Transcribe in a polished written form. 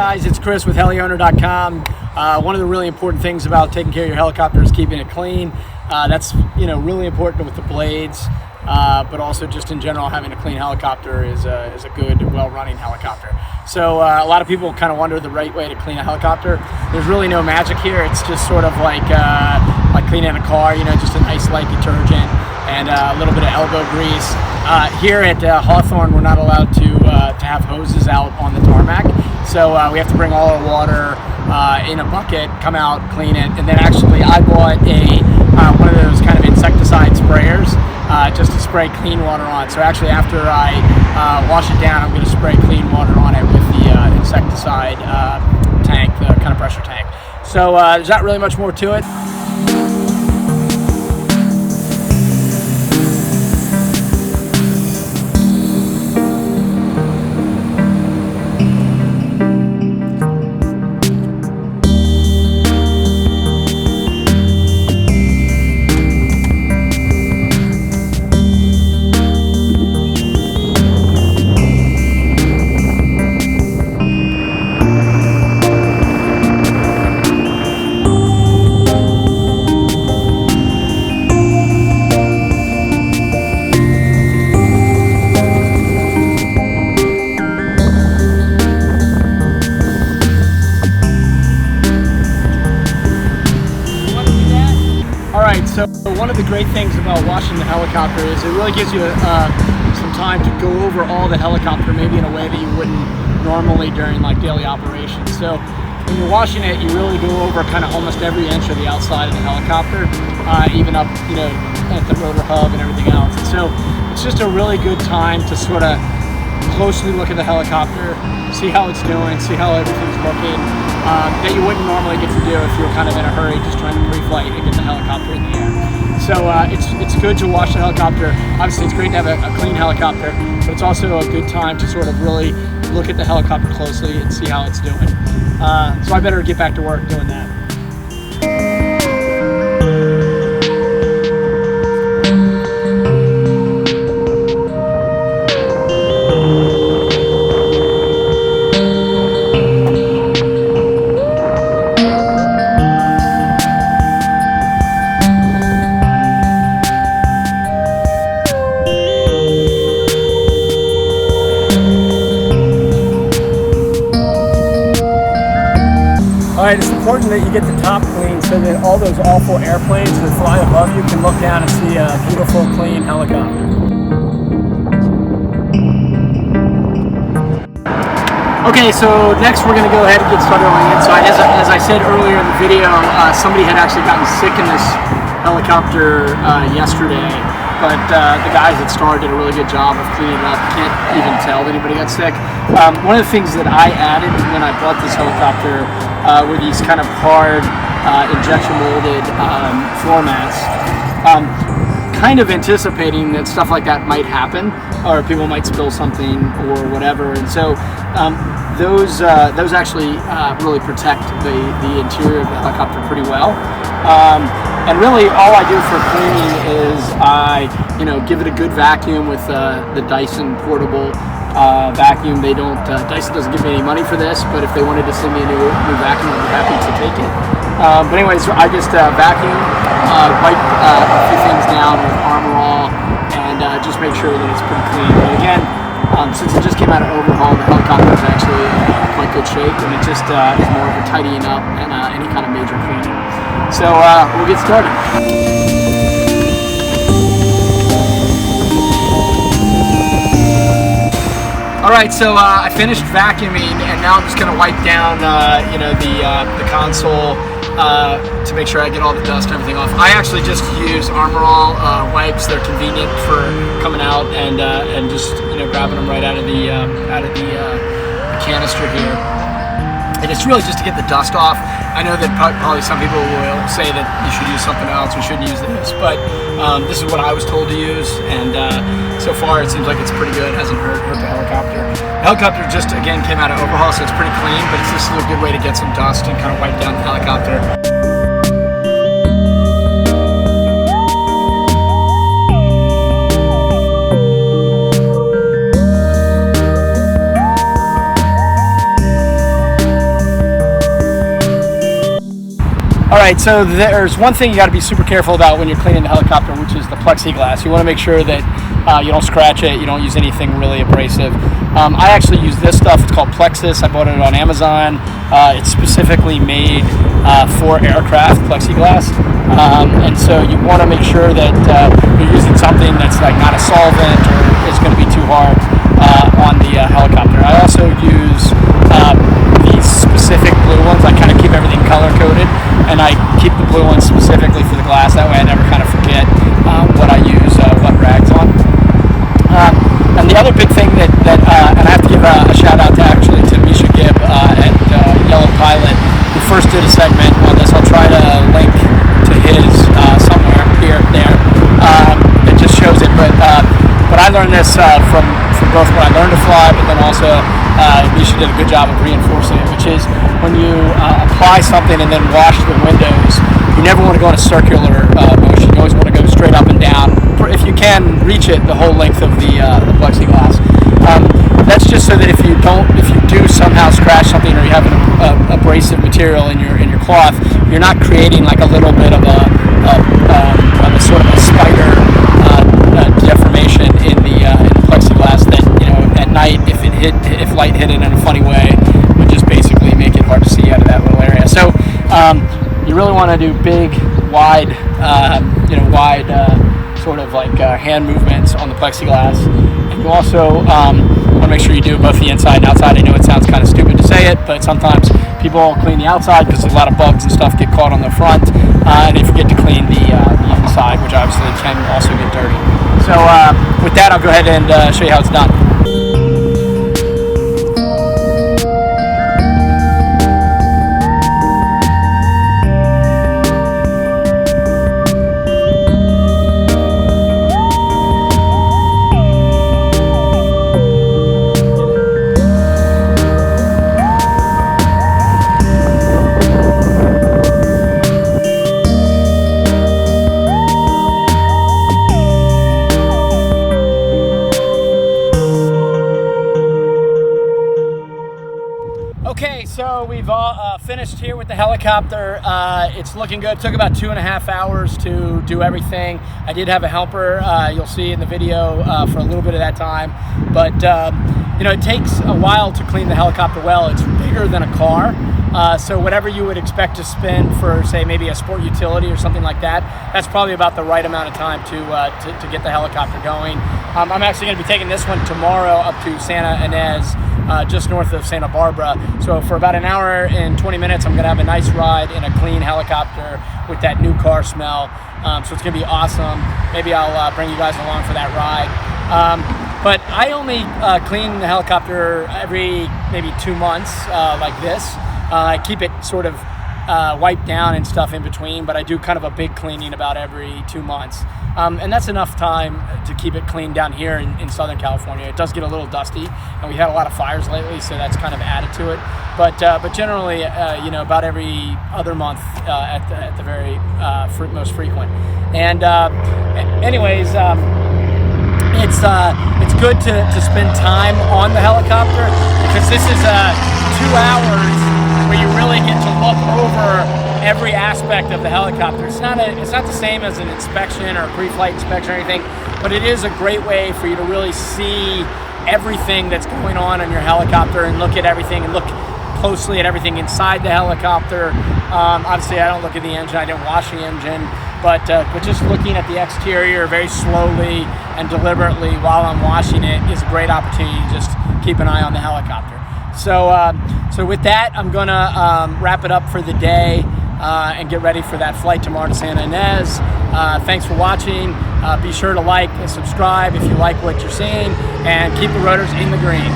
guys, it's Chris with heliowner.com. One of the really important things about taking care of your helicopter is keeping it clean. That's really important with the blades, but also just in general, having a clean helicopter is a good, well-running helicopter. So a lot of people kind of wonder the right way to clean a helicopter. There's really no magic here. It's just sort of like cleaning a car, just a nice light detergent and a little bit of elbow grease. Here at Hawthorne, we're not allowed to have hoses out on the tarmac. So we have to bring all our water in a bucket, come out, clean it, and then actually I bought one of those kind of insecticide sprayers just to spray clean water on. So actually after I wash it down, I'm going to spray clean water on it with the insecticide tank, the kind of pressure tank. So there's not really much more to it. So one of the great things about washing the helicopter is it really gives you some time to go over all the helicopter, maybe in a way that you wouldn't normally during like daily operations. So when you're washing it, you really go over kind of almost every inch of the outside of the helicopter, even up, at the rotor hub and everything else. And so it's just a really good time to sort of closely look at the helicopter, see how it's doing, see how everything's looking, that you wouldn't normally get to do if you were kind of in a hurry just trying to pre-flight and get the helicopter in the air. So it's good to wash the helicopter. Obviously it's great to have a clean helicopter, but it's also a good time to sort of really look at the helicopter closely and see how it's doing. So I better get back to work doing that. Alright, it's important that you get the top clean so that all those awful airplanes that fly above you can look down and see a beautiful, clean helicopter. Okay, so next we're going to go ahead and get started on the inside. As I said earlier in the video, somebody had actually gotten sick in this helicopter yesterday, but the guys at Star did a really good job of cleaning it up. Can't even tell that anybody got sick. One of the things that I added when I bought this helicopter were these kind of hard injection molded floor mats, kind of anticipating that stuff like that might happen, or people might spill something or whatever. And so those actually really protect the interior of the helicopter pretty well. And really all I do for cleaning is I give it a good vacuum with the Dyson portable vacuum. Dyson doesn't give me any money for this, but if they wanted to send me a new vacuum, I'd be happy to take it. But anyways, I just vacuum, wipe a few things down with Armor All, and just make sure that it's pretty clean. But again, since it just came out of overhaul, the helicopter is actually in quite good shape, and it just is more of a tidying up and any kind of major cleaning. So we'll get started. Alright, so I finished vacuuming, and now I'm just going to wipe down the console to make sure I get all the dust and everything off. I actually just use Armor All wipes. They're convenient for coming out and just grabbing them right out of the canister here. And it's really just to get the dust off. I know that probably some people will say that you should use something else, we shouldn't use this, but this is what I was told to use, and so far it seems like it's pretty good. It hasn't hurt the helicopter. The helicopter just, again, came out of overhaul, so it's pretty clean, but it's just a good way to get some dust and kind of wipe down the helicopter. All right, so there's one thing you got to be super careful about when you're cleaning the helicopter, which is the plexiglass. You want to make sure that you don't scratch it, you don't use anything really abrasive. I actually use this stuff. It's called Plexus. I bought it on Amazon. It's specifically made for aircraft plexiglass, and so you want to make sure that you're using something that's like not a solvent or is going to be too hard on the helicopter. I also use these specific blue ones. I kind of keep everything color coded, and I keep the blue ones specifically for the glass. That way I never kind of forget what I use what rags on. And the other big thing that and I have to give a shout out to Misha Gibb at Yellow Pilot, who first did a segment on this. I'll try to link to his somewhere here, there. It just shows it, but I learned this from both when I learned to fly, but then also Misha did a good job of reinforcing it, which is when you apply something and then wash the windows, you never want to go in a circular motion. You always want to go straight up and down. If you can reach it the whole length of the plexiglass. That's just so that if you do somehow scratch something or you have an abrasive material in your cloth, you're not creating like a little bit of a sort of a spider deformation in the plexiglass that, you know, at night if light hit it in a funny way would just basically make it hard to see out of that little area. So you really want to do big, wide sort of like hand movements on the plexiglass. And you also want to make sure you do both the inside and outside. I know it sounds kind of stupid to say it, but sometimes people clean the outside because a lot of bugs and stuff get caught on the front, and they forget to clean the inside, which obviously can also get dirty. So with that, I'll go ahead and show you how it's done. Okay, so we've all finished here with the helicopter. It's looking good. It took about 2.5 hours to do everything. I did have a helper, you'll see in the video, for a little bit of that time. But, you know, it takes a while to clean the helicopter well. It's bigger than a car. So whatever you would expect to spend for, say, maybe a sport utility or something like that, that's probably about the right amount of time to get the helicopter going. I'm actually going to be taking this one tomorrow up to Santa Ynez, just north of Santa Barbara. So for about an hour and 20 minutes, I'm going to have a nice ride in a clean helicopter with that new car smell. So it's going to be awesome. Maybe I'll bring you guys along for that ride. But I only clean the helicopter every maybe 2 months like this. I keep it sort of wiped down and stuff in between, but I do kind of a big cleaning about every 2 months. And that's enough time to keep it clean down here in Southern California. It does get a little dusty, and we had a lot of fires lately, so that's kind of added to it. But generally, you know, about every other month at the very most frequent. And anyways, it's good to spend time on the helicopter, because this is 2 hours where you really get to look over every aspect of the helicopter. It's not the same as an inspection or a pre-flight inspection or anything, but it is a great way for you to really see everything that's going on your helicopter and look at everything and look closely at everything inside the helicopter. Obviously, I don't look at the engine. I didn't wash the engine, but just looking at the exterior very slowly and deliberately while I'm washing it is a great opportunity to just keep an eye on the helicopter. So with that, I'm gonna wrap it up for the day and get ready for that flight tomorrow to Santa Ynez. Thanks for watching. Be sure to like and subscribe if you like what you're seeing, and keep the rotors in the green.